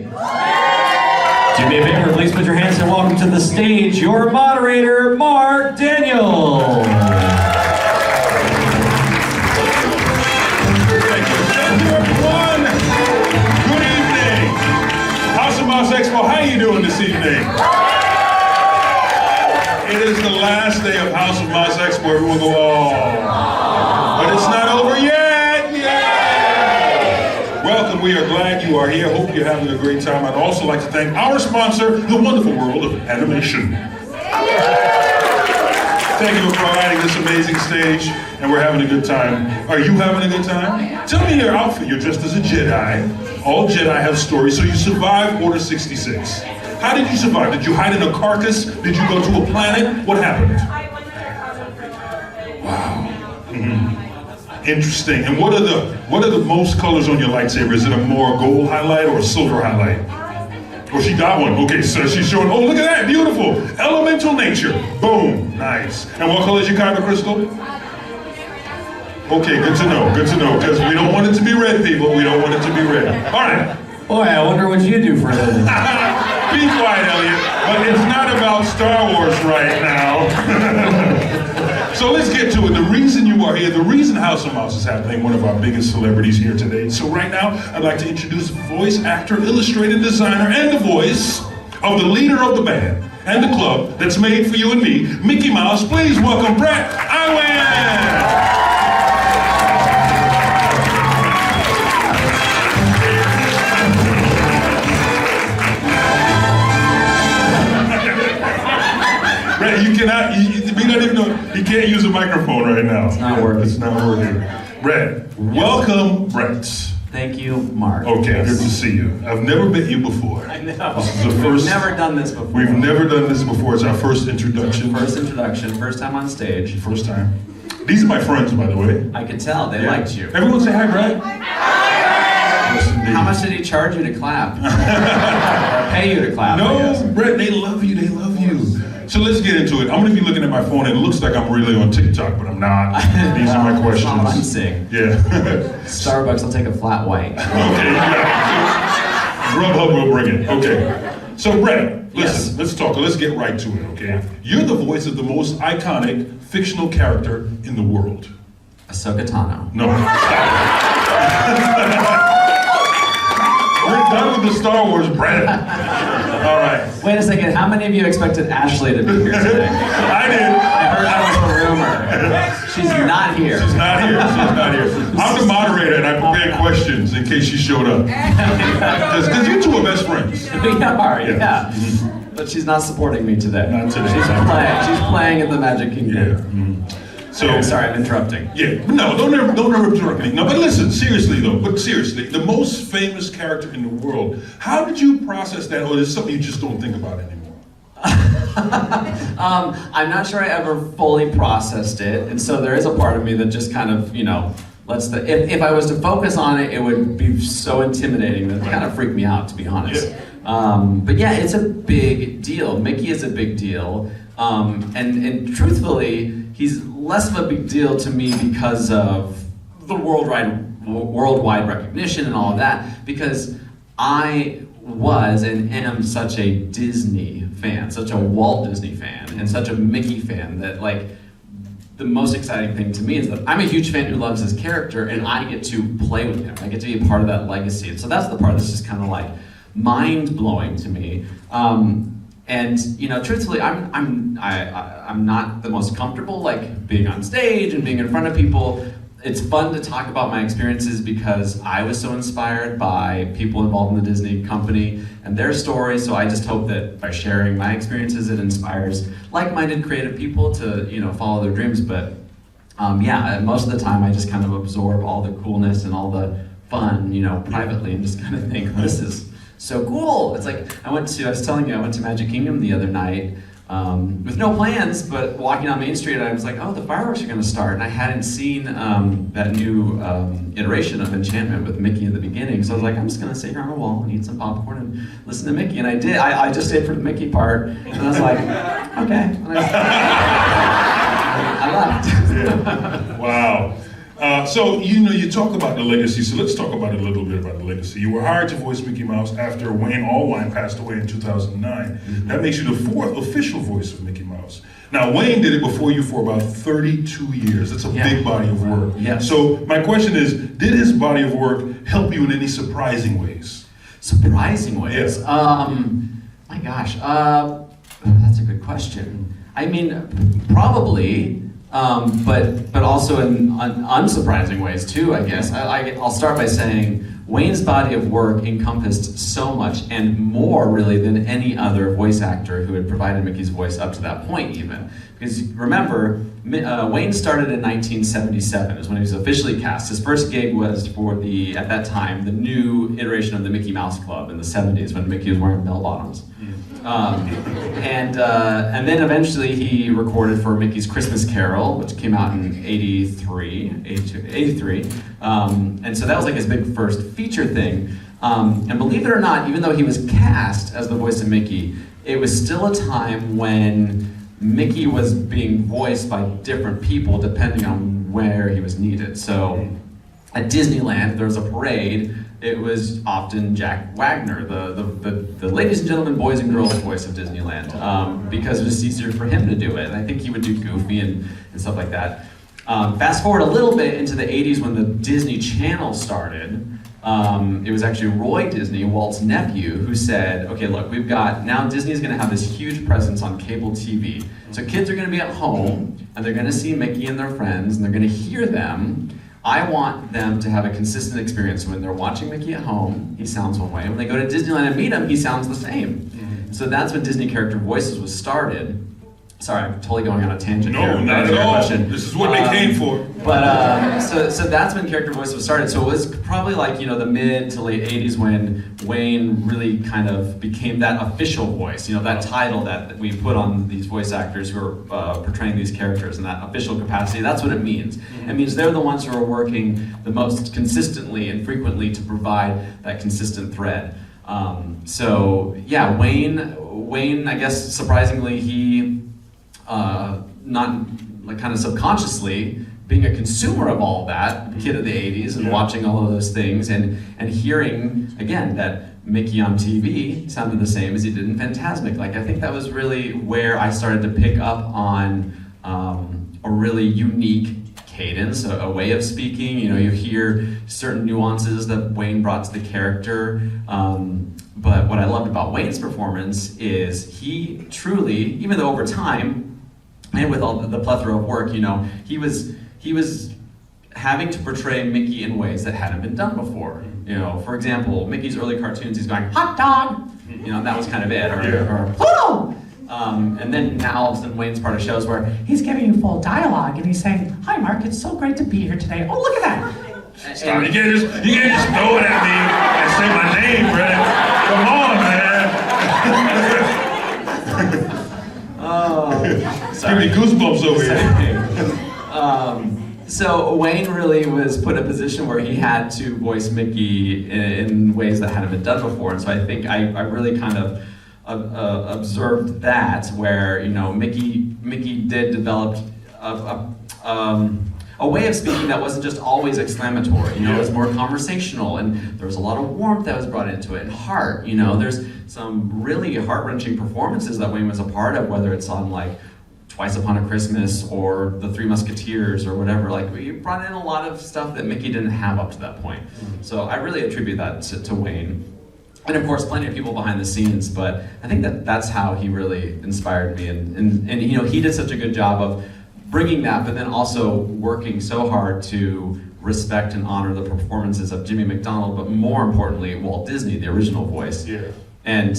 Do me a favor, please put your hands and welcome to the stage your moderator, Mark Daniel. Thank you, everyone. Good evening. House of Mouse Expo, how are you doing this evening? It is the last day of House of Mouse Expo. Everyone go, oh. But it's not over yet. Yay! Welcome. We are glad you are here. Hope you're having a great time. I'd also like to thank our sponsor, the wonderful world of animation. Thank you for providing this amazing stage, and we're having a good time. Are you having a good time? Tell me your outfit. You're dressed as a Jedi. All Jedi have stories, so you survived Order 66. How did you survive? Did you hide in a carcass? Did you go to a planet? What happened? Wow. Mm-hmm. Interesting. And what are the most colors on your lightsaber? Is it a more gold highlight or a silver highlight? Oh, she got one. Okay, so she's showing, oh, look at that, beautiful. Elemental nature. Boom, nice. And what color is your kyber crystal? Okay, good to know, because we don't want it to be red, people. We don't want it to be red. All right. Boy, I wonder what you do for a living. Be quiet, Elliot, but it's not about Star Wars right now. So let's get to it. The reason you are here, the reason House of Mouse is happening, one of our biggest celebrities here today. So right now, I'd like to introduce voice actor, illustrator, designer, and the voice of the leader of the band and the club that's made for you and me, Mickey Mouse. Please welcome Bret Iwan. We don't even know, you can't use a microphone right now. It's not working. It's not working. Bret, welcome, Bret. Thank you, Mark. Okay, good to see you. I've never met you before. I know. This is the first. We've never done this before. We've never done this before. It's our first introduction. First introduction, first time on stage. First time. These are my friends, by the way. I could tell, they liked you. Everyone say hi, Bret. Yes, indeed. How much did he charge you to clap? Or pay you to clap? No, Bret, they love you, they love you. So let's get into it. I'm gonna be looking at my phone and it looks like I'm really on TikTok, but I'm not. These are my questions. I'm sick. Yeah. Starbucks, I'll take a flat white. Okay, yeah. Grubhub will bring it. Okay. So Bret, listen, let's talk. Let's get right to it, okay? You're the voice of the most iconic fictional character in the world. Ahsoka Tano. No. We're done with the Star Wars, Bret. All right. Wait a second, how many of you expected Ashley to be here today? I did. I heard that was a rumor. She's not here. She's not here. She's not here. I'm the moderator and I prepared questions in case she showed up. Because you two are best friends. We are, yeah. Mm-hmm. But she's not supporting me today. Not today. She's playing in the Magic Kingdom. Yeah. Mm-hmm. So okay, sorry, I'm interrupting. Yeah, no, don't ever interrupt me. No, but listen, seriously though, the most famous character in the world, how did you process that, or is it something you just don't think about anymore? I'm not sure I ever fully processed it, and so there is a part of me that just kind of, if I was to focus on it, it would be so intimidating that it kind of freaked me out, to be honest. Yeah. But yeah, it's a big deal. Mickey is a big deal, and truthfully, he's less of a big deal to me because of the worldwide recognition and all of that, because I was and am such a Disney fan, such a Walt Disney fan, and such a Mickey fan that, like, the most exciting thing to me is that I'm a huge fan who loves his character, and I get to play with him. I get to be a part of that legacy. And so that's the part that's just kind of like mind-blowing to me. And truthfully, I'm not the most comfortable like being on stage and being in front of people. It's fun to talk about my experiences because I was so inspired by people involved in the Disney company and their stories. So I just hope that by sharing my experiences, it inspires like-minded creative people to follow their dreams. But most of the time, I just kind of absorb all the coolness and all the fun, privately, and just kind of think, this is so cool. It's like, I went to Magic Kingdom the other night with no plans, but walking on Main Street, I was like, oh, the fireworks are gonna start. And I hadn't seen that new iteration of Enchantment with Mickey in the beginning. So I was like, I'm just gonna sit here on a wall and eat some popcorn and listen to Mickey. And I did, I just stayed for the Mickey part. And I was like, okay. And I left. Yeah. Wow. So, you talk about the legacy, so let's talk about a little bit about the legacy. You were hired to voice Mickey Mouse after Wayne Allwine passed away in 2009. Mm-hmm. That makes you the 4th official voice of Mickey Mouse. Now, Wayne did it before you for about 32 years. That's a big body of work. Yeah. So, my question is, did his body of work help you in any surprising ways? Surprising ways? Yeah. My gosh, that's a good question. I mean, probably, but also in unsurprising ways too, I guess. I'll start by saying Wayne's body of work encompassed so much and more really than any other voice actor who had provided Mickey's voice up to that point even. Because remember, Wayne started in 1977 is when he was officially cast. His first gig was for at that time, the new iteration of the Mickey Mouse Club in the 70s when Mickey was wearing bell-bottoms. And then eventually he recorded for Mickey's Christmas Carol, which came out in 83. And so that was like his big first feature thing. And believe it or not, even though he was cast as the voice of Mickey, it was still a time when Mickey was being voiced by different people depending on where he was needed. So at Disneyland, there was a parade. It was often Jack Wagner, the ladies and gentlemen, boys and girls voice of Disneyland, because it was easier for him to do it. And I think he would do Goofy and stuff like that. Fast forward a little bit into the 80s when the Disney Channel started. It was actually Roy Disney, Walt's nephew, who said, okay, look, now Disney's gonna have this huge presence on cable TV. So kids are gonna be at home, and they're gonna see Mickey and their friends, and they're gonna hear them. I want them to have a consistent experience. When they're watching Mickey at home, he sounds one way. When they go to Disneyland and meet him, he sounds the same. Mm-hmm. So that's when Disney Character Voices was started. Sorry, I'm totally going on a tangent here. No, not at all. Question. This is what they came for. But so that's when Character Voices was started. So it was probably like the mid to late 80s when Wayne really kind of became that official voice. That title that we put on these voice actors who are portraying these characters in that official capacity. That's what it means. Mm-hmm. It means they're the ones who are working the most consistently and frequently to provide that consistent thread. So yeah, Wayne, I guess surprisingly, he not like kind of subconsciously being a consumer of all that, kid of the 80s, and watching all of those things and hearing again that Mickey on TV sounded the same as he did in Fantasmic. Like I think that was really where I started to pick up on a really unique cadence, a way of speaking. You hear certain nuances that Wayne brought to the character. But what I loved about Wayne's performance is he truly, even though over time, and with all the plethora of work, he was having to portray Mickey in ways that hadn't been done before. For example, Mickey's early cartoons, he's going, hot dog! That was kind of it, or Pluto! And then now all of a sudden Wayne's part of shows where he's giving you full dialogue and he's saying, hi Mark, it's so great to be here today. Oh, look at that! Stop, you can't just throw it at me and say my name, Bret. Come on, man. Sorry. Give me goosebumps over here. So Wayne really was put in a position where he had to voice Mickey in ways that hadn't been done before, and so I think I really kind of observed that, where Mickey did develop a way of speaking that wasn't just always exclamatory. It was more conversational, and there was a lot of warmth that was brought into it, and heart. There's some really heart-wrenching performances that Wayne was a part of, whether it's on like Twice Upon a Christmas or The Three Musketeers or whatever. Like we brought in a lot of stuff that Mickey didn't have up to that point. So I really attribute that to Wayne. And of course, plenty of people behind the scenes, but I think that's how he really inspired me. And he did such a good job of bringing that, but then also working so hard to respect and honor the performances of Jimmy McDonald, but more importantly, Walt Disney, the original voice. Yeah. And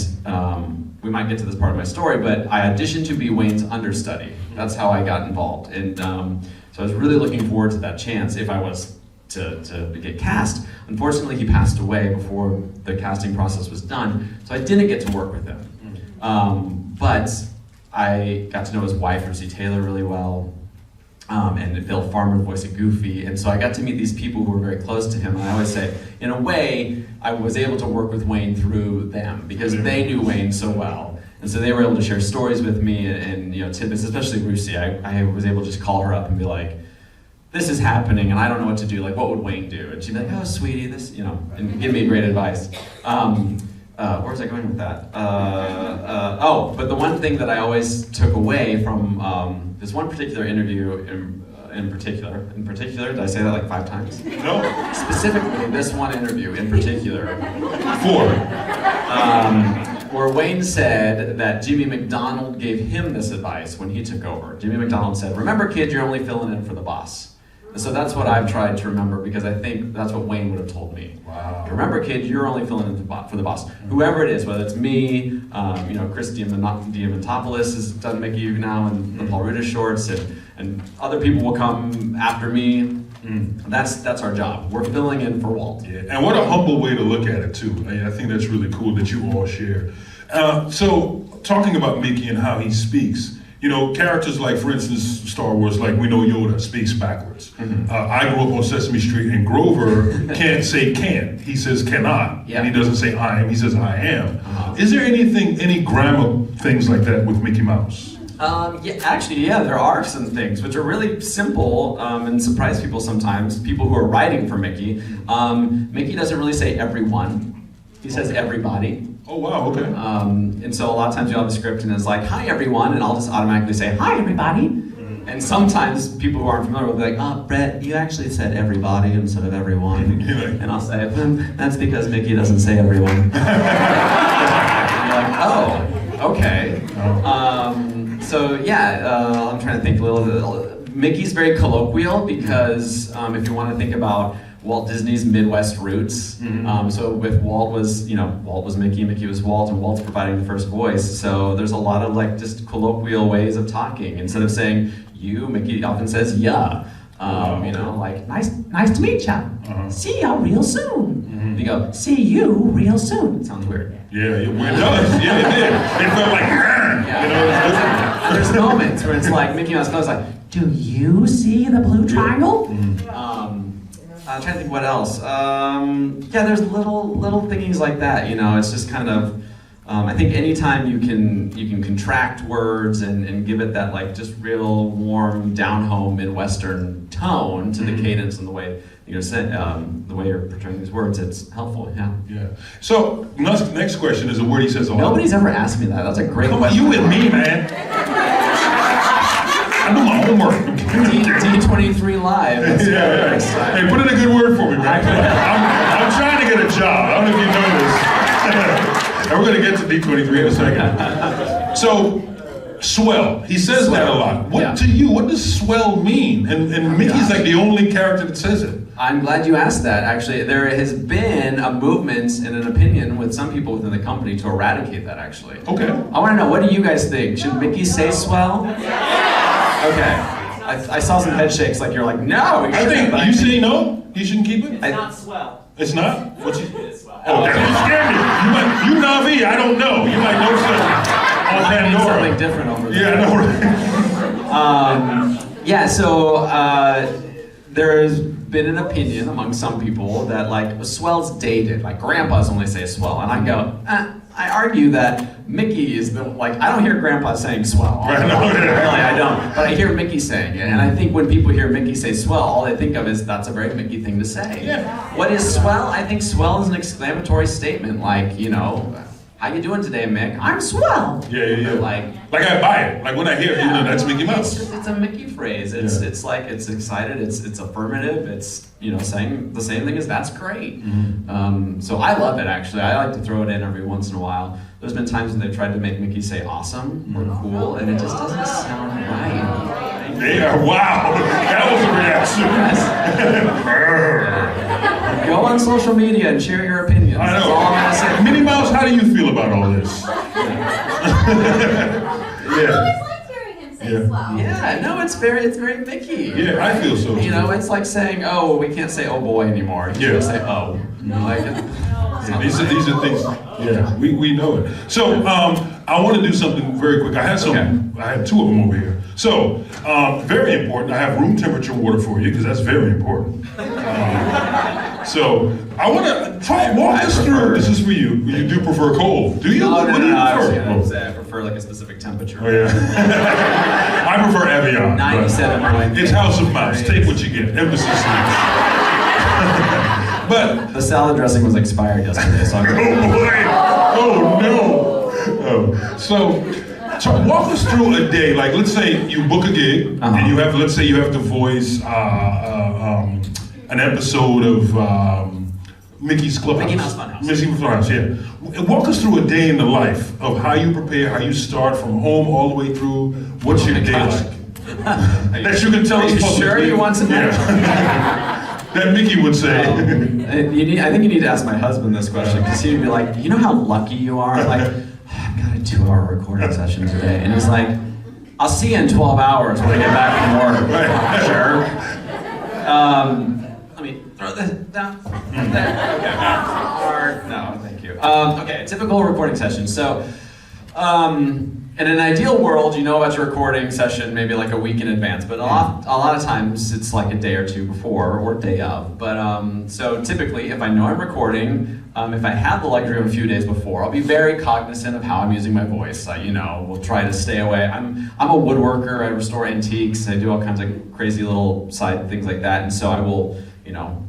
we might get to this part of my story, but I auditioned to be Wayne's understudy. That's how I got involved. And so I was really looking forward to that chance if I was to get cast. Unfortunately, he passed away before the casting process was done, so I didn't get to work with him. But I got to know his wife, Russi Taylor, really well. And Bill Farmer voicing Goofy, and so I got to meet these people who were very close to him. And I always say, in a way, I was able to work with Wayne through them because they knew Wayne so well, and so they were able to share stories with me and tidbits, especially Russi. I was able to just call her up and be like, this is happening and I don't know what to do, like what would Wayne do? And she'd be like, oh sweetie, this, you know, and give me great advice. Where was I going with that? But the one thing that I always took away from this one particular interview in particular, did I say that like 5 times? No. Specifically, this one interview in particular. 4. Where Wayne said that Jimmy McDonald gave him this advice when he took over. Jimmy McDonald said, remember kid, you're only filling in for the boss. And so that's what I've tried to remember because I think that's what Wayne would have told me. Wow. Remember kid, you're only filling in for the boss. Whoever it is, whether it's me, you know, Chris Diamantopoulos has done Mickey now in the Paul Rudis shorts, and other people will come after me. That's our job. We're filling in for Walt. Yeah, and what a humble way to look at it too. I think that's really cool that you all share. So talking about Mickey and how he speaks, you know, characters like, for instance, Star Wars, like we know Yoda speaks backwards. I grew up on Sesame Street, and Grover can't say can. He says cannot, and he doesn't say I am. He says I am. Is there any grammar things like that with Mickey Mouse? Yeah, there are some things which are really simple and surprise people sometimes, people who are writing for Mickey. Mickey doesn't really say everyone, he says everybody. Oh wow, okay. And so a lot of times you'll have a script and it's like, hi everyone, and I'll just automatically say, hi everybody. And sometimes people who aren't familiar will be like, Bret, you actually said everybody instead of everyone. And I'll say, that's because Mickey doesn't say everyone. And you're like, oh, okay. So yeah, I'm trying to think a little. Mickey's very colloquial because if you want to think about Walt Disney's Midwest roots, so with Walt was Mickey, Mickey was Walt, and Walt's providing the first voice. So there's a lot of like just colloquial ways of talking. Instead of saying you, Mickey often says yeah. You know, like nice to meet ya. See ya real soon. You go, see you real soon. It sounds weird. Yeah, it does. Yeah, it did. It felt like, you know, there's moments where it's like Mickey Mouse goes like, do you see the blue triangle? I'm trying to think what else. Yeah, there's little thingies like that. You know, it's just kind of. I think anytime you can contract words and give it that like just real warm, down home Midwestern tone to the cadence and the way you're the way you're portraying these words, it's helpful. Yeah. Yeah. So next question is a word he says a lot. Nobody's ever asked me that. That's a great question. You with me, man. I do my homework. D23 Live. Yeah. Hey, put in a good word for me, man. I'm trying to get a job. I don't know if you know this. And we're going to get to D23 in a second. So, swell. He says swell. That a lot. What to you? What does swell mean? And Mickey's like the only character that says it. I'm glad you asked that. Actually, there has been a movement and an opinion with some people within the company to eradicate that. Actually. Okay. I want to know, what do you guys think? Should Mickey say swell? Okay. I saw some head shakes. Like you're like, no. I think you say no. You shouldn't keep it. It's not swell. It's not. What's it? Oh, you scared me. You Navi, I don't know. You might know something on Pandora. Something different over there. Yeah, I know, right? Yeah, so there's been an opinion among some people that like swell's dated. Like grandpas only say swell, and I go, I argue that Mickey is the I don't hear grandpa saying swell. Right, no, really, I don't. But I hear Mickey saying it, and I think when people hear Mickey say swell, all they think of is that's a very Mickey thing to say. Yeah. What is swell? I think swell is an exclamatory statement, like, you know, how you doing today, Mick? I'm swell. Yeah. Like I buy it. Like when I hear it, you know, that's Mickey Mouse. It's a Mickey phrase. It's like it's excited. It's affirmative. It's, you know, saying the same thing as that's great. So I love it actually. I like to throw it in every once in a while. There's been times when they've tried to make Mickey say awesome or cool, and it just doesn't sound right. Yeah. Wow. That was a reaction. Go on social media and share your opinions. I know. That's all I'm gonna say. Minnie Mouse, how do you feel about all this? I always liked hearing him say swell. Yeah, no, it's very Mickey. Yeah, I feel so. You know, it's like saying, oh, we can't say oh boy anymore. You just say oh. Like, Yeah, these are things. Yeah, we know it. So I want to do something very quick. I have some. Okay. I have two of them over here. So very important. I have room temperature water for you because that's very important. So I want to walk us through. This is for you. You do prefer cold? Do you? No, What do you I was prefer? gonna say I prefer like a specific temperature. Oh yeah. I prefer Evian. 97. It's House of Mouse. Take what you get. Emphasis. But The salad dressing was expired yesterday, so I'm oh boy! Oh no! Oh. So walk us through a day. Like, let's say you book a gig, and you have, let's say you have to voice an episode of Mickey's Clubhouse. Mickey Mouse Funhouse. Mickey Mouse Funhouse, yeah. Walk us through a day in the life of how you prepare, how you start from home all the way through. What's your day gosh. like? That you can tell Are us you publicly. sure you want to know? Yeah. That Mickey would say. I think you need to ask my husband this question because he'd be like, you know how lucky you are? Like, I've got a 2-hour recording session today, and he's like, I'll see you in 12 hours when I get back from work. Right. Sure. Let me throw this down. There. Okay. Or, no, thank you. Okay, typical recording session. So, in an ideal world, you know about your recording session maybe like a week in advance, but a lot of times it's like a day or two before or day of. But so typically, if I know I'm recording, if I have the luxury of a few days before, I'll be very cognizant of how I'm using my voice. Will try to stay away. I'm a woodworker. I restore antiques. I do all kinds of crazy little side things like that, and so I will,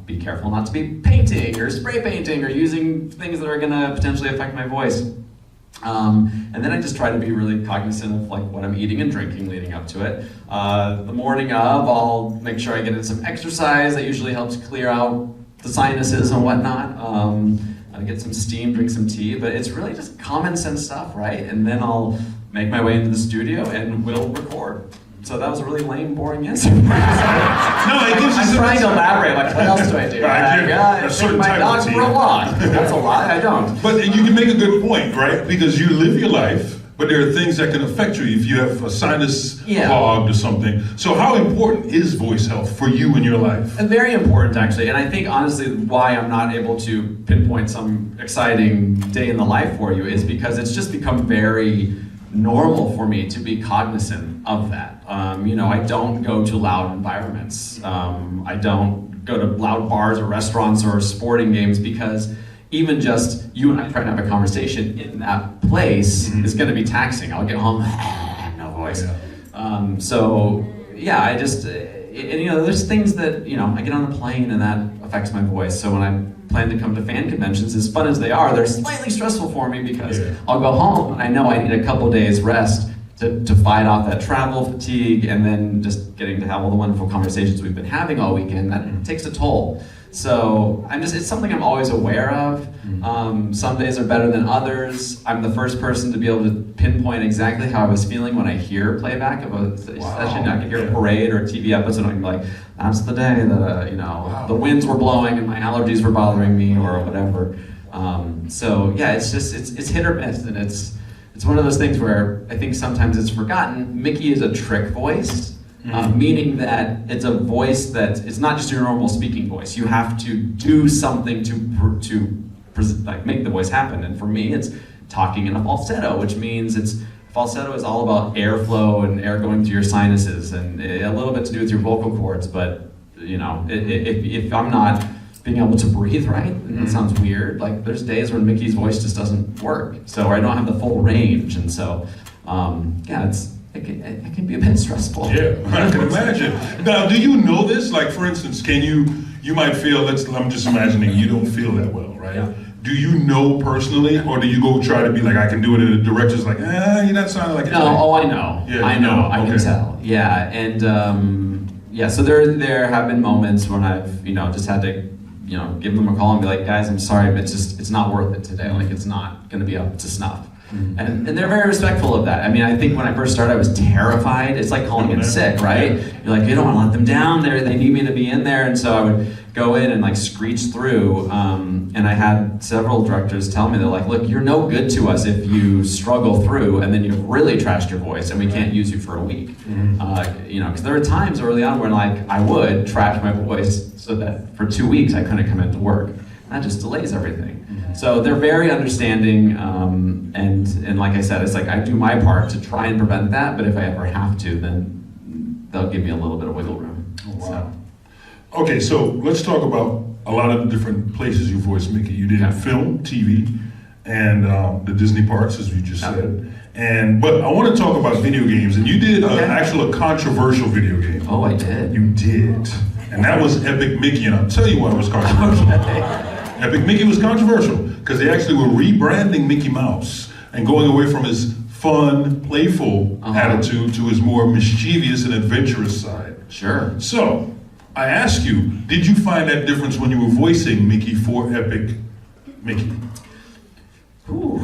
be careful not to be painting or spray painting or using things that are going to potentially affect my voice. And then I just try to be really cognizant of like what I'm eating and drinking leading up to it. The morning of, I'll make sure I get in some exercise. That usually helps clear out the sinuses and whatnot. I get some steam, drink some tea, but it's really just common sense stuff, right? And then I'll make my way into the studio and we'll record. So that was a really lame, boring answer. No, it gives us I'm trying to elaborate, like what else do I do? I take my dog for a walk. That's a lot, I don't. But you can make a good point, right? Because you live your life, but there are things that can affect you if you have a sinus clogged or something. So how important is voice health for you in your life? And very important, actually. And I think, honestly, why I'm not able to pinpoint some exciting day in the life for you is because it's just become very normal for me to be cognizant of that. I don't go to loud environments. I don't go to loud bars or restaurants or sporting games because even just you and I trying to have a conversation in that place is going to be taxing. I'll get home, no voice. Yeah. I just, there's things that, I get on the plane and that affects my voice. So when I plan to come to fan conventions, as fun as they are, they're slightly stressful for me because I'll go home and I know I need a couple days rest to fight off that travel fatigue and then just getting to have all the wonderful conversations we've been having all weekend. That takes a toll. So it's something I'm always aware of. Some days are better than others. I'm the first person to be able to pinpoint exactly how I was feeling when I hear playback of a session. I can hear a parade or a TV episode and I can be like, that's the day that, the winds were blowing and my allergies were bothering me or whatever. It's hit or miss, and it's one of those things where I think sometimes it's forgotten. Mickey is a trick voice. Meaning that it's a voice that it's not just your normal speaking voice. You have to do something to make the voice happen. And for me, it's talking in a falsetto, which means falsetto is all about airflow and air going through your sinuses and a little bit to do with your vocal cords. But if I'm not being able to breathe right, and it sounds weird. Like there's days when Mickey's voice just doesn't work, so I don't have the full range, and so It can be a bit stressful. Yeah, I can imagine. Now, do you know this? Like, for instance, you might feel, I'm just imagining you don't feel that well, right? Yeah. Do you know personally, or do you go try to be like, I can do it, and the director's like, you're not sounding like it. No, I know. Yeah, I know. I can tell. Yeah, and so there have been moments when I've, just had to, give them a call and be like, guys, I'm sorry, but it's not worth it today. Like, it's not going to be up to snuff. And they're very respectful of that. I mean, I think when I first started, I was terrified. It's like calling in sick, right? You're like, you don't want to let them down. They need me to be in there. And so I would go in and like screech through. And I had several directors tell me, they're like, look, you're no good to us if you struggle through and then you've really trashed your voice and we can't use you for a week. Because there were times early on where like I would trash my voice so that for 2 weeks I couldn't come into work. that just delays everything. So they're very understanding, and like I said, it's like I do my part to try and prevent that, but if I ever have to, then they'll give me a little bit of wiggle room. Oh, wow. Okay, so let's talk about a lot of the different places you voiced Mickey. You did film, TV, and the Disney parks, as you just said. But I want to talk about video games, and you did a controversial video game. Oh, I did. You did, and that was Epic Mickey, and I'll tell you why it was controversial. Epic Mickey was controversial because they actually were rebranding Mickey Mouse and going away from his fun, playful attitude to his more mischievous and adventurous side. Sure. So, I ask you, did you find that difference when you were voicing Mickey for Epic Mickey? Ooh,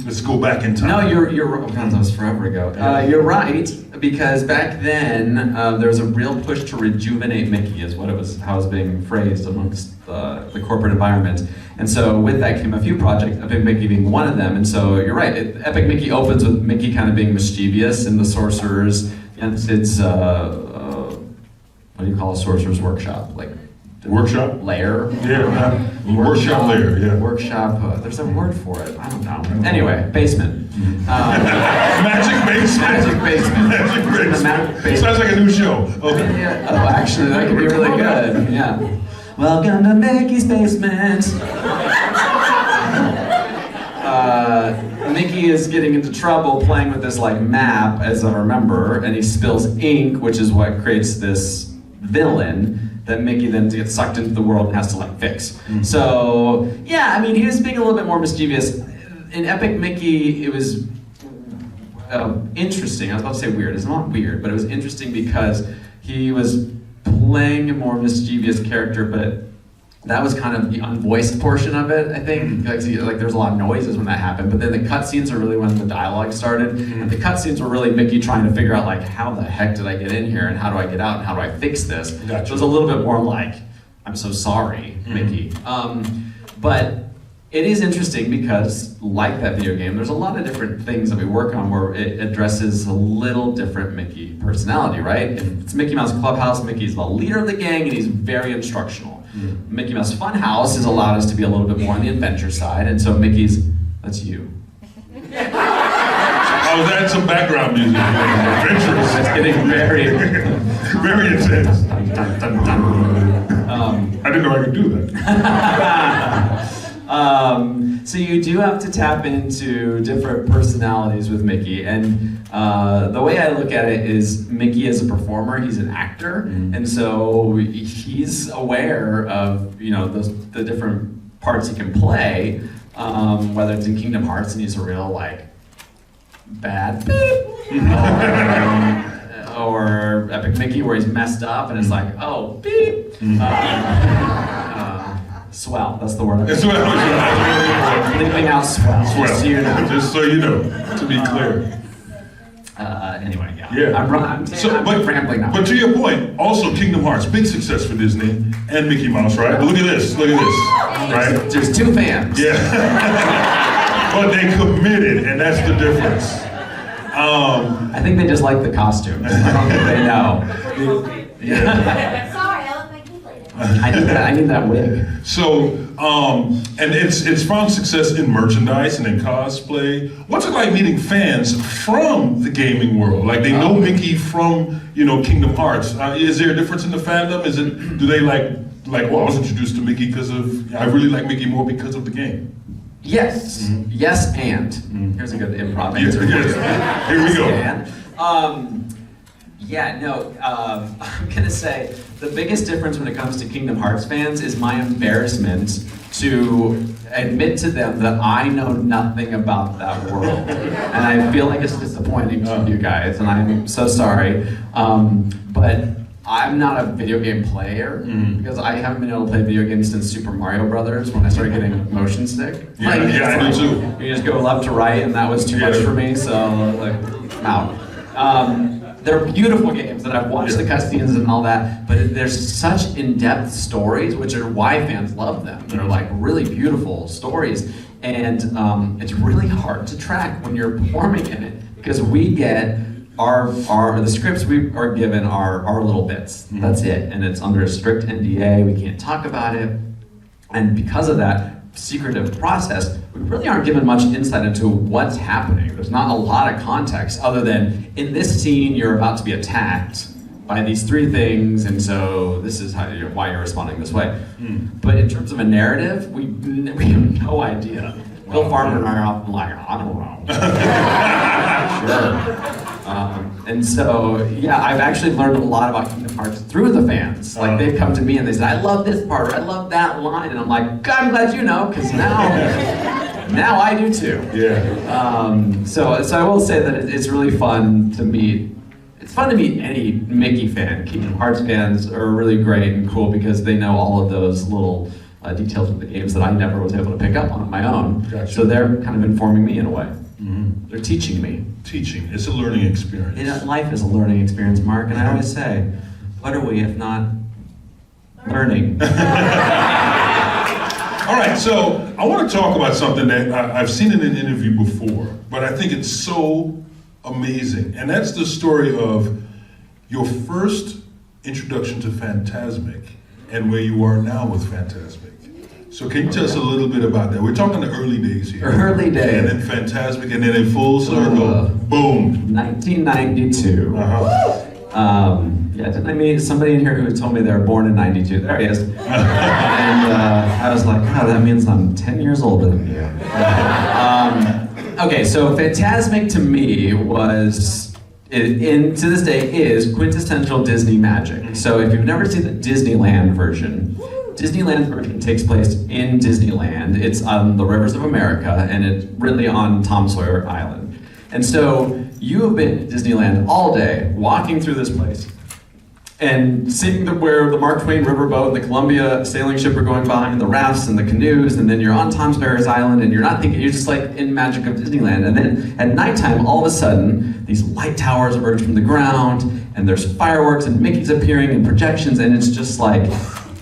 Let's go back in time. No, you're oh God, that was forever ago. You're right, because back then there was a real push to rejuvenate Mickey, is what it was, how it was being phrased amongst the corporate environment. And so with that came a few projects, Epic Mickey being one of them. And so you're right, Epic Mickey opens with Mickey kind of being mischievous and the sorcerers, and it's what do you call a sorcerer's workshop? Like workshop? Lair? Yeah, workshop lair, yeah. Workshop, there's a word for it, I don't know. Anyway, basement. Magic basement. Magic basement. Magic basement. Magic basement. Sounds like a new show. Okay. Yeah. Oh, actually, that could be really good. Yeah. Welcome to Mickey's basement. Mickey is getting into trouble playing with this like map, as I remember, and he spills ink, which is what creates this villain that Mickey then gets sucked into the world and has to like fix. So yeah, I mean, he was being a little bit more mischievous. In Epic Mickey, it was interesting. I was about to say weird. It's not weird, but it was interesting because he was playing a more mischievous character, but that was kind of the unvoiced portion of it, I think. Like there's a lot of noises when that happened, but then the cutscenes are really when the dialogue started. And the cutscenes were really Mickey trying to figure out like, how the heck did I get in here, and how do I get out, and how do I fix this? Gotcha. So it was a little bit more like, I'm so sorry, Mickey. But it is interesting because, like that video game, there's a lot of different things that we work on where it addresses a little different Mickey personality, right? If it's Mickey Mouse Clubhouse, Mickey's the leader of the gang and he's very instructional. Mickey Mouse Funhouse has allowed us to be a little bit more on the adventure side, and so Mickey's, that's you. I was adding some background music. Adventurous. It's getting very, very intense. dun, dun, dun, dun. I didn't know I could do that. So you do have to tap into different personalities with Mickey, and the way I look at it is Mickey is a performer, he's an actor, and so he's aware of the different parts he can play, whether it's in Kingdom Hearts and he's a real like bad beep, or Epic Mickey where he's messed up and it's like, oh beep. Swell, that's the word. Swell. Leaving out swell. Swell. Just so you know. Just so you know, to be clear. Anyway, yeah. I'm rambling now. But to your point, also Kingdom Hearts, big success for Disney and Mickey Mouse, right? But look at this, right? There's two fans. Yeah. But they committed, and that's the difference. I think they just like the costumes. I don't think they know. Yeah. Sorry, I look like you later. I need that wig. So, and it's found success in merchandise and in cosplay. What's it like meeting fans from the gaming world? Like they know Mickey from, Kingdom Hearts. Is there a difference in the fandom? Do they like, well, I was introduced to Mickey I really like Mickey more because of the game? Yes. Yes, and. Here's a good improv answer. Yes. Here we go. And. I'm gonna say the biggest difference when it comes to Kingdom Hearts fans is my embarrassment to admit to them that I know nothing about that world. And I feel like it's disappointing to you guys, and I'm so sorry. But I'm not a video game player because I haven't been able to play video games since Super Mario Brothers when I started getting motion sick. I do too. You just go left to right, and that was too much for me, so I'm out. They're beautiful games, and I've watched the cutscenes and all that, but there's such in-depth stories, which are why fans love them. They're like really beautiful stories, and it's really hard to track when you're performing in it, because we get the scripts we are given are our little bits. That's it, and it's under a strict NDA. We can't talk about it. And because of that secretive process, we really aren't given much insight into what's happening. There's not a lot of context other than, in this scene, you're about to be attacked by these three things, and so this is why you're responding this way. But in terms of a narrative, we have no idea. Bill Farmer and I are often like, I don't know. Sure. And so, yeah, I've actually learned a lot about Kingdom Hearts through the fans. Like, they've come to me and they said, I love this part, or I love that line, and I'm like, God, I'm glad you know, because now I do too. Yeah. So I will say that it's really fun to meet. It's fun to meet any Mickey fan. Kingdom Hearts fans are really great and cool because they know all of those little details of the games that I never was able to pick up on my own. Gotcha. So they're kind of informing me in a way. Mm-hmm. They're teaching me. Teaching. It's a learning experience. Life is a learning experience, Mark, and I always say, what are we if not learning? All right, so I want to talk about something that I've seen in an interview before, but I think it's so amazing, and that's the story of your first introduction to Fantasmic and where you are now with Fantasmic. So can you tell us a little bit about that? We're talking the early days here. Early days. And then Fantasmic, and then in full circle, boom. 1992. Yeah, didn't I meet somebody in here who told me they were born in 92? There he is. And I was like, oh, that means I'm 10 years older than you. Okay, so Fantasmic to me was, to this day, is quintessential Disney magic. So if you've never seen the Disneyland's version takes place in Disneyland. It's on the rivers of America, and it's really on Tom Sawyer Island. And so you have been at Disneyland all day, walking through this place, and seeing where the Mark Twain riverboat and the Columbia sailing ship are going by, and the rafts and the canoes, and then you're on Tom Sawyer's Island, and you're not thinking, you're just like in magic of Disneyland. And then at nighttime, all of a sudden, these light towers emerge from the ground, and there's fireworks, and Mickey's appearing, and projections, and it's just like,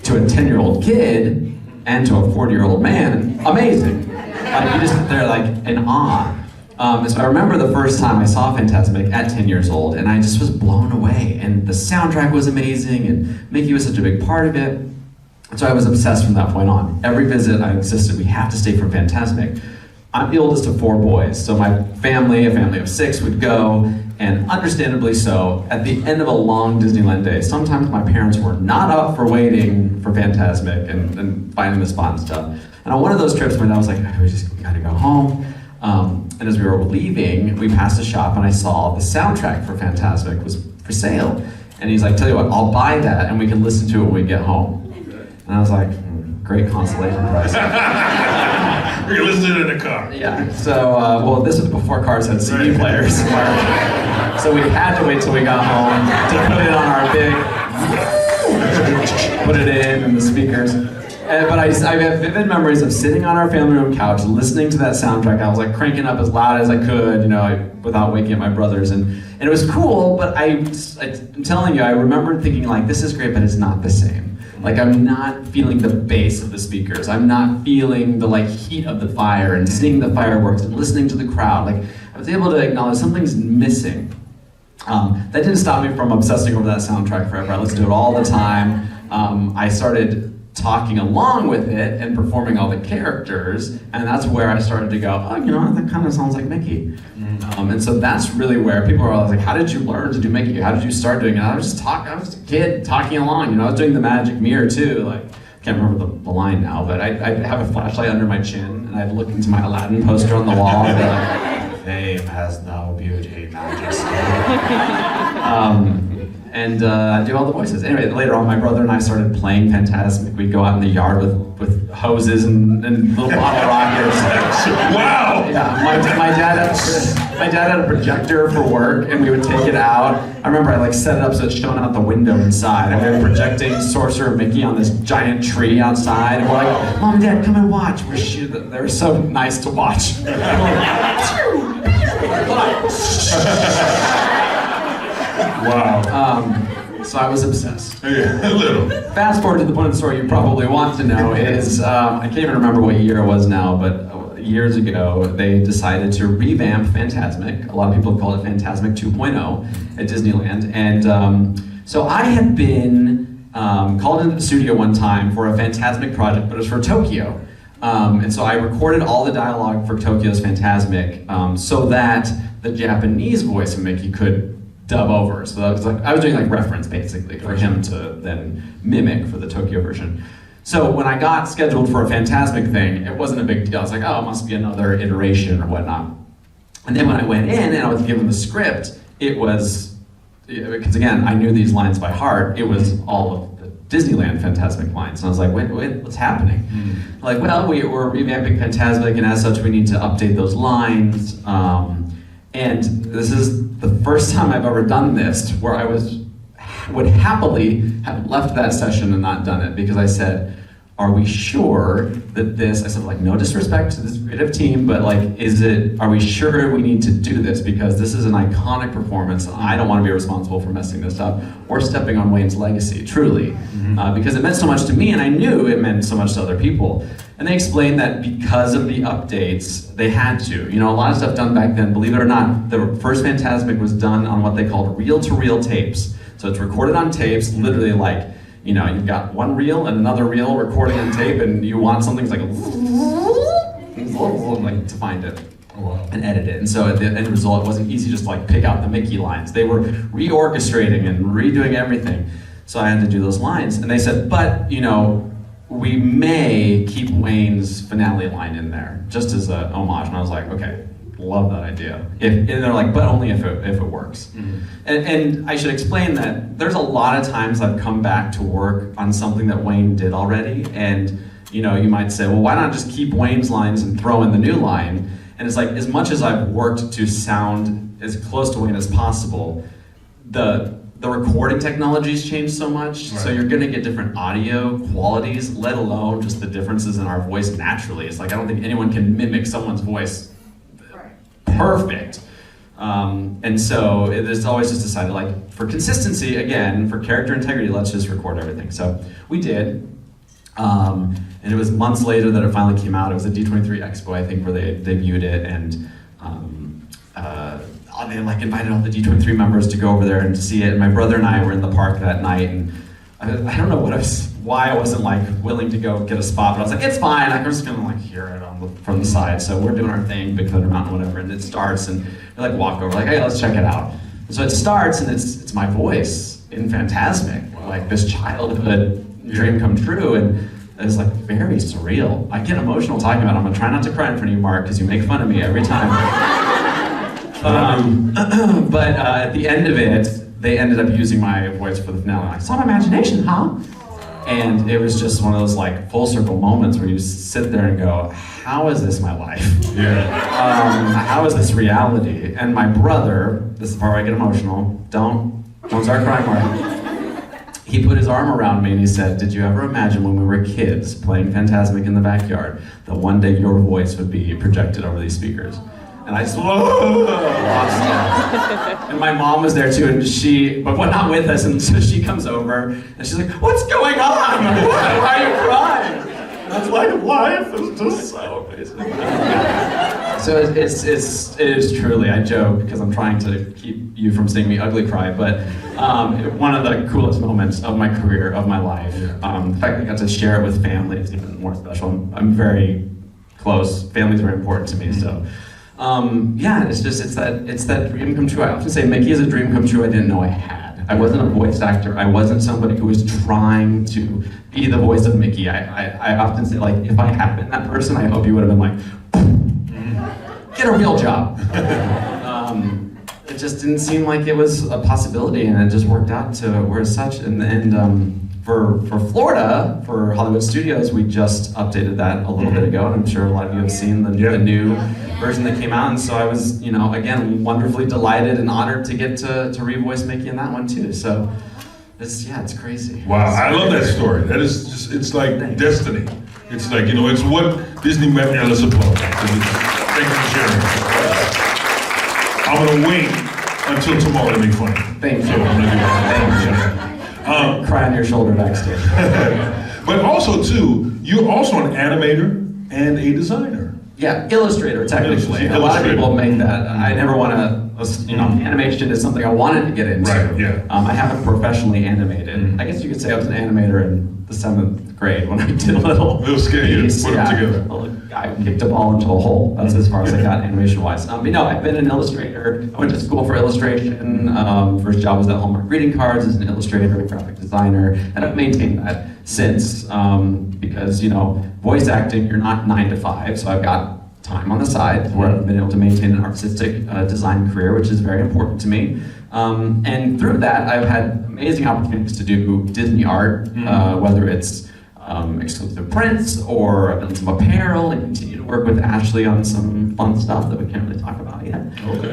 to a 10-year-old kid, and to a 40-year-old man, amazing. Like, you just sit there like in awe. So I remember the first time I saw Fantasmic at 10 years old, and I just was blown away. And the soundtrack was amazing, and Mickey was such a big part of it. And so I was obsessed from that point on. Every visit, I insisted we have to stay for Fantasmic. I'm the oldest of 4 boys, so my family, a family of 6, would go, and understandably so, at the end of a long Disneyland day, sometimes my parents were not up for waiting for Fantasmic and finding the spot and stuff. And on one of those trips, my dad was like, oh, we gotta go home. And as we were leaving, we passed a shop and I saw the soundtrack for Fantasmic was for sale. And he's like, tell you what, I'll buy that and we can listen to it when we get home. And I was like, great consolation prize. We can listen to it in the car. Yeah, so, well, this was before cars had CD players. So we had to wait till we got home to put it on our big, put it in and the speakers. But I have vivid memories of sitting on our family room couch, listening to that soundtrack. I was like cranking up as loud as I could, without waking up my brothers. And it was cool, but I'm telling you, I remember thinking like, this is great, but it's not the same. Like, I'm not feeling the bass of the speakers. I'm not feeling the heat of the fire and seeing the fireworks and listening to the crowd. Like, I was able to acknowledge something's missing. That didn't stop me from obsessing over that soundtrack forever. I listened to it all the time. I started talking along with it and performing all the characters, and that's where I started to go, oh, that kind of sounds like Mickey. And so that's really where people are always like, how did you learn to do Mickey? How did you start doing it? I was a kid talking along, I was doing the magic mirror too, I can't remember the line now, but I'd have a flashlight under my chin, and I'd look into my Aladdin poster on the wall, and be like, fame has no beauty, majesty. And do all the voices. Anyway, later on, my brother and I started playing Fantasmic. We'd go out in the yard with hoses and little bottle rockets. Wow! Yeah, my dad had a projector for work, and we would take it out. I remember I set it up so it's showing out the window inside, and we were projecting Sorcerer Mickey on this giant tree outside, and we're like, Mom and Dad, come and watch. They were so nice to watch. Wow. So I was obsessed. Yeah, a little. Fast forward to the point of the story you probably want to know is, I can't even remember what year it was now, but years ago, they decided to revamp Fantasmic. A lot of people have called it Fantasmic 2.0 at Disneyland. And so I had been called into the studio one time for a Phantasmic project, but it was for Tokyo. And so I recorded all the dialogue for Tokyo's Phantasmic so that the Japanese voice of Mickey could dub over. So that was like, I was doing like reference basically for him to then mimic for the Tokyo version. So when I got scheduled for a Phantasmic thing, it wasn't a big deal. I was like, oh, it must be another iteration or whatnot. And then when I went in and I was given the script, it was, because again, I knew these lines by heart, it was all of the Disneyland Phantasmic lines. And I was like, wait, what's happening? Like, well, we're revamping Phantasmic, and as such, we need to update those lines. And this is the first time I've ever done this, where I would happily have left that session and not done it, because I said, are we sure that this, I said, like, no disrespect to this creative team, but like, are we sure we need to do this? Because this is an iconic performance, and I don't want to be responsible for messing this up or stepping on Wayne's legacy, truly. Because it meant so much to me, and I knew it meant so much to other people. And they explained that because of the updates, they had to. You know, a lot of stuff done back then, believe it or not, the first Phantasmic was done on what they called reel-to-reel tapes. So it's recorded on tapes, literally like, you know, you've got one reel and another reel recording on tape, and you want something like to find it and edit it. And so at the end result, it wasn't easy just to like pick out the Mickey lines. They were reorchestrating and redoing everything. So I had to do those lines. And they said, but, you know, we may keep Wayne's finale line in there, just as a homage. And I was like, okay, love that idea. And they're like, but only if it works. And I should explain that there's a lot of times I've come back to work on something that Wayne did already, and you know, you might say, well, why not just keep Wayne's lines and throw in the new line? And it's like, as much as I've worked to sound as close to Wayne as possible, the recording technology's changed so much, so you're gonna get different audio qualities, let alone just the differences in our voice naturally. It's like, I don't think anyone can mimic someone's voice perfect. And so it's always just decided, like, for consistency, again, for character integrity, let's just record everything. So we did. And it was months later that it finally came out. It was a D23 Expo, I think, where they debuted it, and they like invited all the D23 members to go over there and to see it. And my brother and I were in the park that night, and I don't know why I wasn't like willing to go get a spot, but I was like, it's fine. I was just gonna like hear it from the side. So we're doing our thing, Big Thunder Mountain, whatever, and it starts, and we like walk over, like, hey, let's check it out. And so it starts, and it's my voice in Phantasmic, like this childhood dream come true, and it's like very surreal. I get emotional talking about it. I'm gonna try not to cry in front of you, Mark, because you make fun of me every time. But at the end of it, they ended up using my voice for the finale. Like, some imagination, huh? And it was just one of those like full circle moments where you sit there and go, how is this my life? How is this reality? And my brother, this is the part where I get emotional, don't start crying, Mark. He put his arm around me and he said, did you ever imagine when we were kids playing Phantasmic in the backyard that one day your voice would be projected over these speakers? And I just lost it. And my mom was there too, and but not with us, and so she comes over, and she's like, what's going on? Why are you crying? And I was like, life is just so amazing. So it is truly, I joke, because I'm trying to keep you from seeing me ugly cry, but one of the coolest moments of my career, of my life. The fact that I got to share it with family is even more special. I'm very close, family's very important to me, so. Yeah, it's that dream come true. I often say Mickey is a dream come true I didn't know I had. I wasn't a voice actor. I wasn't somebody who was trying to be the voice of Mickey. I often say, like, if I had been that person, I hope you would have been like, get a real job. It just didn't seem like it was a possibility, and it just worked out to where it's such. And for Florida, for Hollywood Studios, we just updated that a little bit ago, and I'm sure a lot of you have seen the new version that came out, and so I was, you know, again, wonderfully delighted and honored to get to revoice Mickey in that one too. So it's crazy. Wow, I love that story. That is just, it's like destiny. It's like, you know, it's what Disney meant to us about. Thank you for sharing. I'm gonna wait until tomorrow to make fun of you. Thank you. So I'm gonna do that. Thank you. Cry on your shoulder backstage. But also too, you're also an animator and a designer. Yeah, illustrator technically. A lot of people make that. I never want to, animation is something I wanted to get into. Right, yeah. I haven't professionally animated. I guess you could say I was an animator in the 7th grade when I did a little scary, piece. put them together. A little guy kicked a ball into a hole. That's as far as I got animation-wise. But no, I've been an illustrator. I went to school for illustration. First job was at Hallmark Greeting Cards as an illustrator, graphic designer, and I've maintained that since because voice acting, you're not 9 to 5, so I've got time on the side where I've been able to maintain an artistic design career, which is very important to me. And through that, I've had amazing opportunities to do Disney art, whether it's exclusive prints or I've done some apparel and continue to work with Ashley on some fun stuff that we can't really talk about yet. Okay.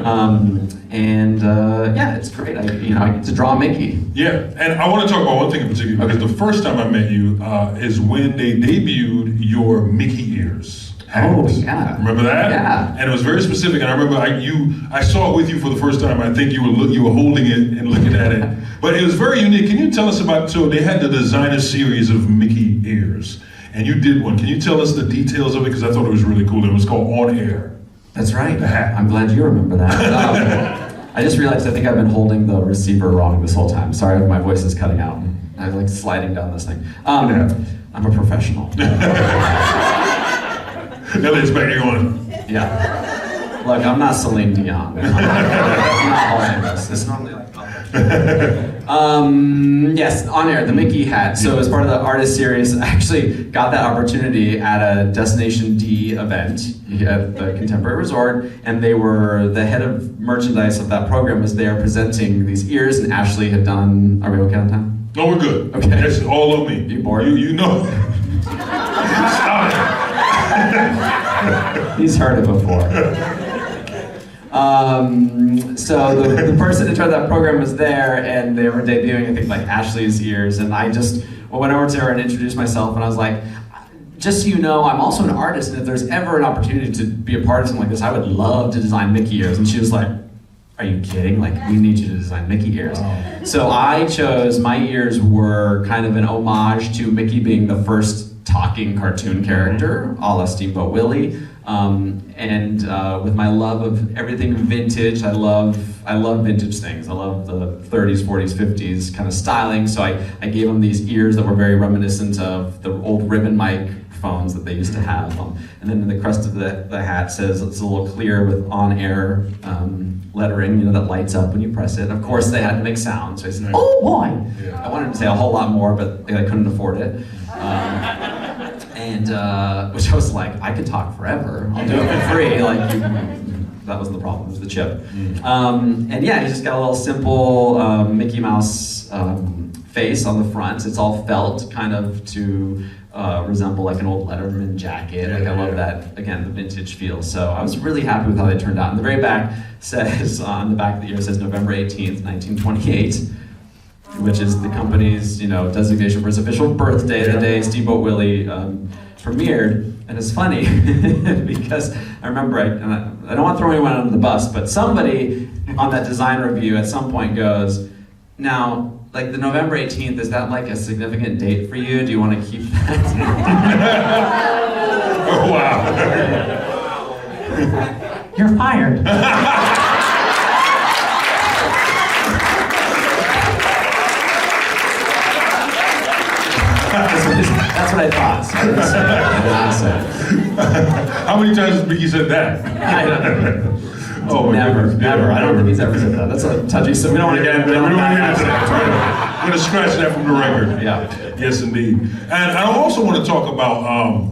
Yeah, it's great. I get to draw Mickey. Yeah, and I want to talk about one thing in particular, because the first time I met you is when they debuted your Mickey ears. Oh, yeah. Remember that? Yeah. And it was very specific, and I remember I saw it with you for the first time. I think you were holding it and looking at it. But it was very unique. Can you tell us about, so they had the designer series of Mickey ears, and you did one. Can you tell us the details of it? Because I thought it was really cool. It was called On Air. That's right. The hat. I'm glad you remember that. I just realized I think I've been holding the receiver wrong this whole time. Sorry if my voice is cutting out. I'm like sliding down this thing. I'm a professional. Elliot's back here on. Yeah. Look, I'm not Celine Dion. I'm not holding this. It's normally like yes, On Air, the Mickey hat. So as part of the artist series, I actually got that opportunity at a Destination D event at the Contemporary Resort, and the head of merchandise of that program was there presenting these ears, and Ashley had done, are we okay on time? No, we're good. Okay. That's all on me. You bored? You know. Stop it. He's heard it before. So the person in charge of that program was there, and they were debuting, I think, like Ashley's ears, and I just went over to her and introduced myself, and I was like, just so you know, I'm also an artist, and if there's ever an opportunity to be a part of something like this, I would love to design Mickey ears. And she was like, are you kidding? Like, we need you to design Mickey ears. Wow. So I chose, my ears were kind of an homage to Mickey being the first talking cartoon character, a la Steamboat Willie. With my love of everything vintage, I love vintage things. I love the 30s, 40s, 50s kind of styling. So I gave them these ears that were very reminiscent of the old ribbon microphones that they used to have. And then the crest of the hat says, it's a little clear with On Air lettering, that lights up when you press it. Of course, they had to make sound. So I said, oh boy! Yeah. I wanted to say a whole lot more, but I couldn't afford it. Which I was like, I could talk forever. I'll do it for free. That was the problem, was the chip. He just got a little simple Mickey Mouse face on the front. It's all felt kind of to resemble like an old Letterman jacket. I love that, again, the vintage feel. So I was really happy with how they turned out. And the very back says, on the back of the ear says November 18th, 1928. Which is the company's, designation for his official birthday, the day Steamboat Willie premiered. And it's funny because I remember, I don't want to throw anyone under the bus, but somebody on that design review at some point goes, now, like the November 18th, is that like a significant date for you? Do you want to keep that? Oh, wow. You're fired. That's what I thought. So I didn't say. How many times has Mickey said that? I don't know. Oh, never. I don't think he's ever said that. That's a touchy. So we don't want to get into that. We're going to scratch that from the record. Yeah. Yes, indeed. And I also want to talk about.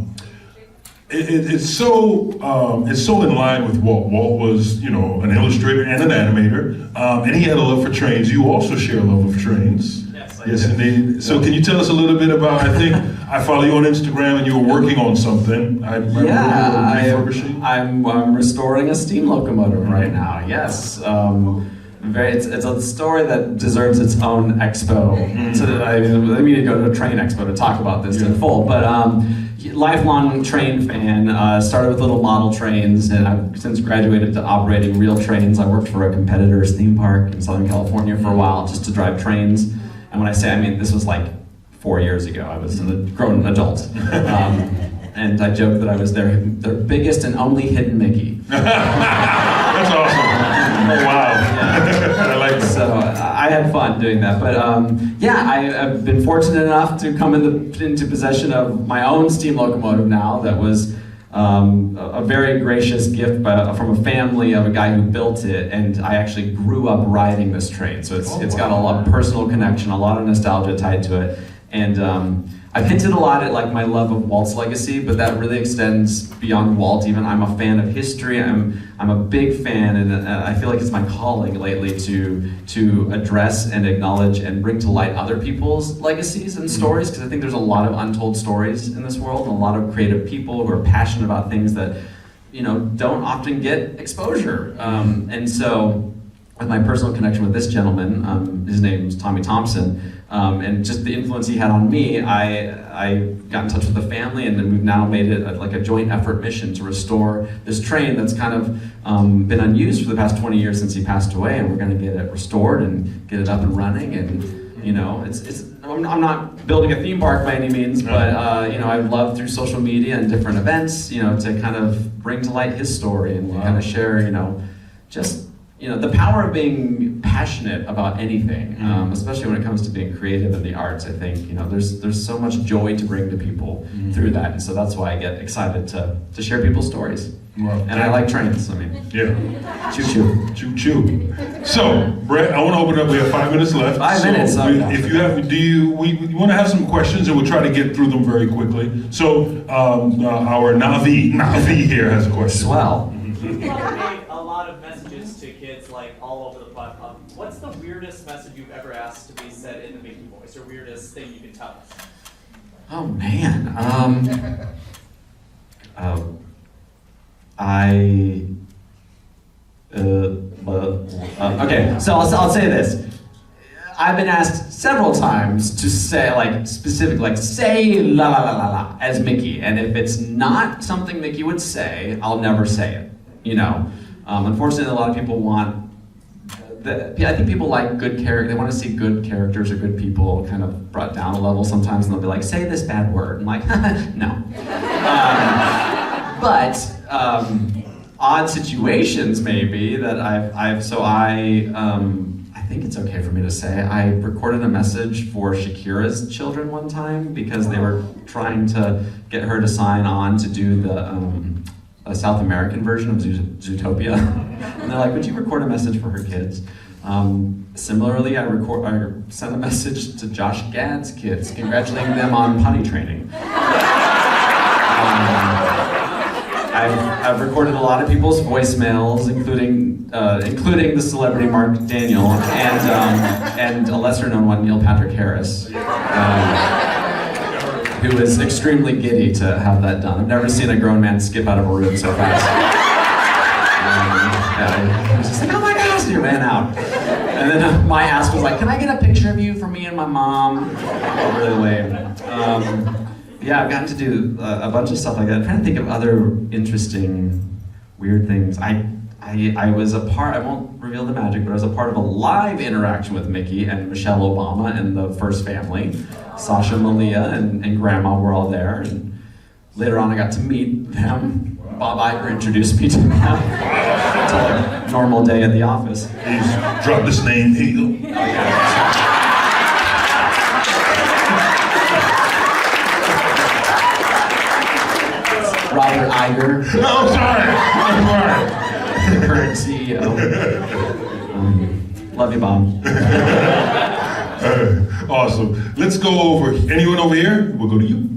It's so in line with Walt. Walt was, an illustrator and an animator, and he had a love for trains. You also share a love of trains. Yes, indeed. So can you tell us a little bit about, I think I follow you on Instagram and you were working on something. I remember refurbishing. I'm restoring a steam locomotive right now, yes. It's a story that deserves its own expo. So I need to go to a train expo to talk about this in full. But lifelong train fan, started with little model trains, and I've since graduated to operating real trains. I worked for a competitor's theme park in Southern California for a while just to drive trains. And when I say, this was like 4 years ago. I was a grown adult. and I joked that I was their biggest and only hidden Mickey. That's awesome. Oh, wow. Yeah. I like that. So I had fun doing that, but I've been fortunate enough to come into possession of my own steam locomotive now. That was a very gracious gift from a family of a guy who built it, and I actually grew up riding this train. So it's got a lot of personal connection, a lot of nostalgia tied to it, and I've hinted a lot at like my love of Walt's legacy, but that really extends beyond Walt. Even I'm a fan of history. I'm a big fan, and I feel like it's my calling lately to address and acknowledge and bring to light other people's legacies and stories, because I think there's a lot of untold stories in this world, and a lot of creative people who are passionate about things that don't often get exposure. And so, with my personal connection with this gentleman, his name is Tommy Thompson. And just the influence he had on me, I got in touch with the family, and then we've now made it like a joint effort mission to restore this train that's kind of been unused for the past 20 years since he passed away, and we're going to get it restored and get it up and running. And I'm not building a theme park by any means, but I've loved through social media and different events, to kind of bring to light his story and kind of share, the power of being passionate about anything, especially when it comes to being creative in the arts. I think there's so much joy to bring to people through that, and so that's why I get excited to share people's stories. Well, and I like trains. I mean, yeah, choo choo, choo choo. So, Bret, I want to open up. We have 5 minutes left. 5 minutes. If you have, we want to have some questions, and we'll try to get through them very quickly. So, our Navi here has a question. Swell. A lot of messages to kids like all over the platform. What's the weirdest message you've ever asked to be said in the Mickey voice, or weirdest thing you can tell us? Oh man, okay. So I'll say this. I've been asked several times to say say la la la la la as Mickey, and if it's not something Mickey would say, I'll never say it. Unfortunately, a lot of people want. I think people like good character. They want to see good characters or good people kind of brought down a level sometimes, and they'll be like, "Say this bad word," and I'm like, no. But odd situations maybe that I think it's okay for me to say. I recorded a message for Shakira's children one time because they were trying to get her to sign on to do a South American version of Zootopia. And they're like, would you record a message for her kids? Similarly, I sent a message to Josh Gad's kids, congratulating them on potty training. I've recorded a lot of people's voicemails, including the celebrity Mark Daniel and a lesser-known one, Neil Patrick Harris, who is extremely giddy to have that done. I've never seen a grown man skip out of a room so fast. I was just like, oh my gosh, you ran out. And then my ask was like, can I get a picture of you for me and my mom? Really lame. Yeah, I've gotten to do a bunch of stuff like that. I'm trying to think of other interesting, weird things. I was a part, I won't reveal the magic, but I was a part of a live interaction with Mickey and Michelle Obama and the First Family. Sasha, Malia, and Grandma were all there. And later on I got to meet them. Bob Iger introduced me to them. It's like a normal day at the office. He's dropped his name. Here you go. Robert Iger. Oh, sorry. The current CEO. Love you, Bob. Awesome. Let's go over. Anyone over here? We'll go to you.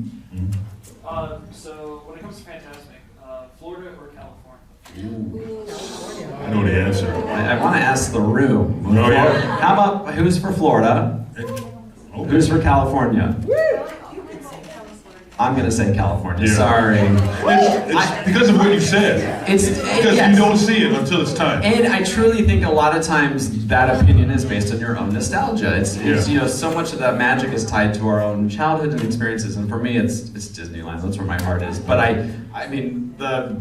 So when it comes to Fantasmic, Florida or California? I know the answer. I want to ask the room. Oh, yeah. How about who's for Florida? Okay. Who's for California? I'm gonna say California. Yeah. Sorry. It's because of what you said. Because yes. you don't see it until it's time. And I truly think a lot of times that opinion is based on your own nostalgia. It's so much of that magic is tied to our own childhood and experiences. And for me, it's Disneyland. That's where my heart is. But I mean, the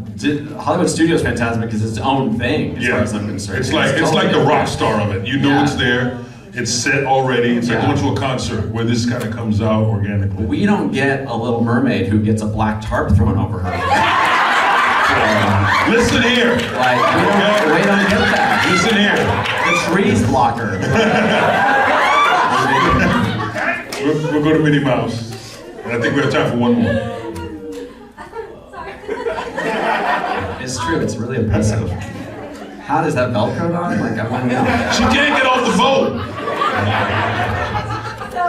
Hollywood Studios Fantasmic is its own thing as far as I'm concerned. It's like the rock star of it. You know it's there. It's set already. It's like Yeah. going to a concert where this kind of comes out organically. We don't get a little mermaid who gets a black tarp thrown over her. Listen here. Like, we don't get that. Listen here. The trees block her. We'll go to Minnie Mouse. And I think we have time for one more. Sorry. It's true, it's really impressive. How does that Velcro on? Like, I want to know. She can't get off the boat. So,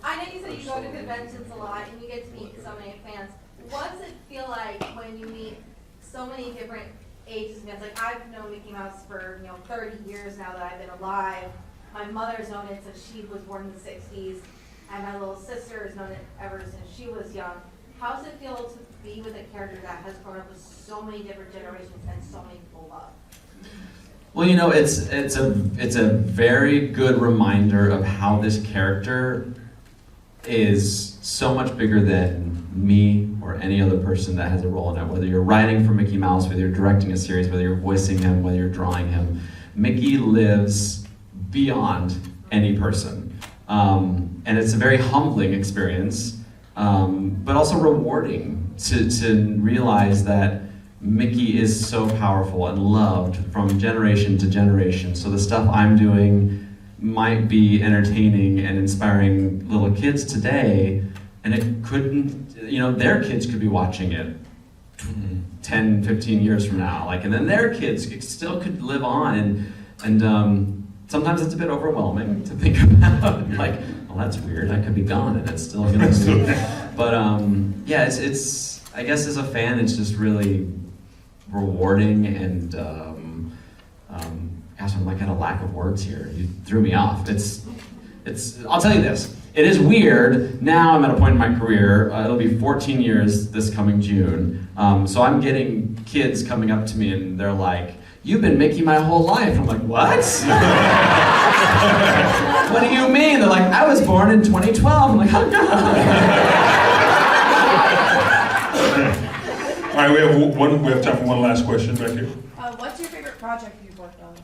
I know you said you go to conventions a lot and you get to meet so many fans. What does it feel like when you meet so many different ages of fans? Like, I've known Mickey Mouse for 30 years now that I've been alive. My mother's known it since she was born in the 60s, and my little sister has known it ever since she was young. How does it feel to be with a character that has grown up with so many different generations and so many people love? Well, it's a very good reminder of how this character is so much bigger than me or any other person that has a role in it. Whether you're writing for Mickey Mouse, whether you're directing a series, whether you're voicing him, whether you're drawing him, Mickey lives beyond any person. And it's a very humbling experience, but also rewarding to realize that Mickey is so powerful and loved from generation to generation. So the stuff I'm doing might be entertaining and inspiring little kids today, and it couldn't, their kids could be watching it 10, 15 years from now, and then their kids still could live on, and sometimes it's a bit overwhelming to think about, well, that's weird, I could be gone and it's still gonna be. But yeah, it's I guess as a fan, it's just really rewarding, and gosh, I'm at a lack of words here. You threw me off. It's I'll tell you this. It is weird. Now I'm at a point in my career, it'll be 14 years this coming June. So I'm getting kids coming up to me and they're like, "You've been Mickey my whole life." I'm like, "What?" "What do you mean?" They're like, "I was born in 2012. I'm like, "Oh God." All right, we have time for one last question back here. What's your favorite project you've worked on?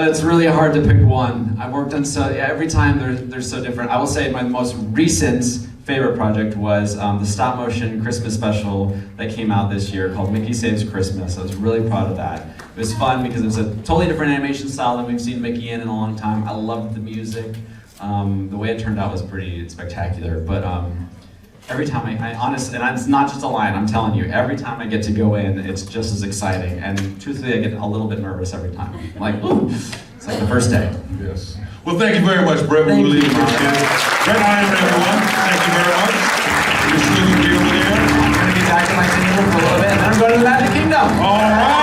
It's really hard to pick one. I've worked on every time they're so different. I will say my most recent favorite project was the stop motion Christmas special that came out this year called Mickey Saves Christmas. I was really proud of that. It was fun because it was a totally different animation style than we've seen Mickey in a long time. I loved the music. The way it turned out was pretty spectacular. But every time I honestly, and it's not just a line, I'm telling you, every time I get to go in, it's just as exciting. And truthfully, I get a little bit nervous every time. I'm like, ooh, it's like the first day. Yes. Well, thank you very much, Bret. We Thank really you, appreciate it. Bret Iwan, everyone. Thank you very much. You're still going to be over there. I'm going to be back in my kingdom for a little bit, and then I'm going to the Magic Kingdom. All right.